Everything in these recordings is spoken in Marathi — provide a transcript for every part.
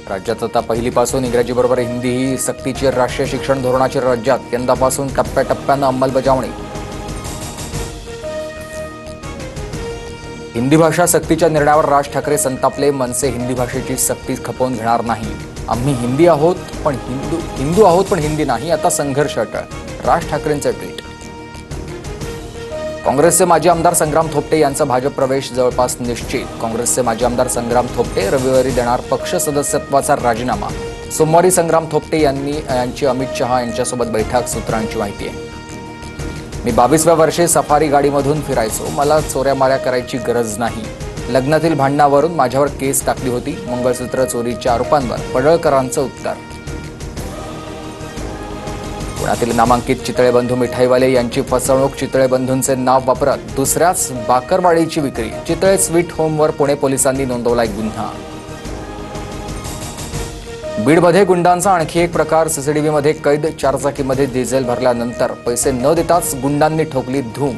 राज्यात आता पहिलीपासून इंग्रजीबरोबर हिंदी ही सक्तीची राष्ट्रीय शिक्षण धोरणाची राज्यात यंदापासून टप्प्याटप्प्यानं अंमलबजावणी। हिंदी भाषा सक्तीच्या निर्णयावर राज ठाकरे संतापले। मनसे हिंदी भाषेची सक्ती खपवून घेणार नाही। आम्ही हिंदू आहोत पण हिंदी नाही, आता संघर्ष अटळ। राज ठाकरेंचे ट्विट। काँग्रेसचे माजी आमदार संग्राम थोपटे यांचा भाजप प्रवेश जवळपास निश्चित। काँग्रेसचे माजी आमदार संग्राम थोपटे रविवारी देणार पक्ष सदस्यत्वाचा राजीनामा। सोमवारी संग्राम थोपटे यांची अमित शहा यांच्यासोबत बैठक, सूत्रांची माहिती आहे। मी 22व्या वर्षी सफारी गाडीमधून फिरायचो, मला चोऱ्यामाऱ्या करायची गरज नाही। लग्नातील भांडणावरून माझ्यावर केस टाकली होती। मंगळसूत्र चोरीच्या आरोपांवर पडळकरांचं उत्तर। पुण्यातील नामांकित चितळे बंधू मिठाईवाले यांची फसवणूक। चितळे बंधूंचे नाव वापरत दुसऱ्याच बाकरवाडीची विक्री। चितळे स्वीट होमवर पुणे पोलिसांनी नोंदवलाय गुन्हा। बीडमध्ये गुंडांचा आणखी एक प्रकार सीसीटीव्हीमध्ये कैद। चारचाकीमध्ये डिझेल भरल्यानंतर पैसे न देताच गुंडांनी ठोकली धूम।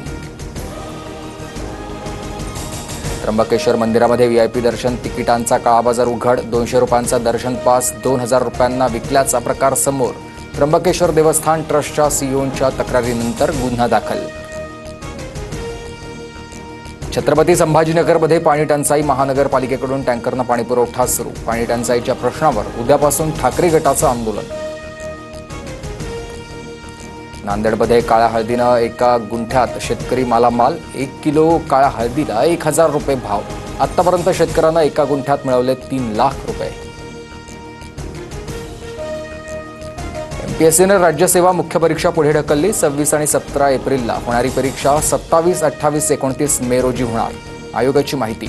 त्र्यंबकेश्वर मंदिरामध्ये व्हीआयपी दर्शन तिकिटांचा काळाबाजार उघड। 200 रुपयांचा दर्शन पास 2000 रुपयांना विकल्याचा प्रकार समोर। त्र्यंबकेश्वर देवस्थान ट्रस्टच्या सीईओंच्या तक्रारीनंतर गुन्हा दाखल। छत्रपती संभाजीनगरमध्ये पाणी टंचाई। महानगरपालिकेकडून टँकरनं पाणी पुरवठा सुरू। पाणी टंचाईच्या प्रश्नावर उद्यापासून ठाकरे गटाचं आंदोलन। नांदेडमध्ये काळ्या हळदीनं एका गुंठ्यात शेतकरी मालामाल। 1 किलो काळ्या हळदीला 1000 रुपये भाव। आतापर्यंत शेतकऱ्यांना एका गुंठ्यात मिळवले 3 लाख रुपये। एमपीएससीनं राज्यसेवा मुख्य परीक्षा पुढे ढकलली। 26 आणि 17 एप्रिलला होणारी परीक्षा 27, 28, 29 मे रोजी होणार। आयोगाची माहिती।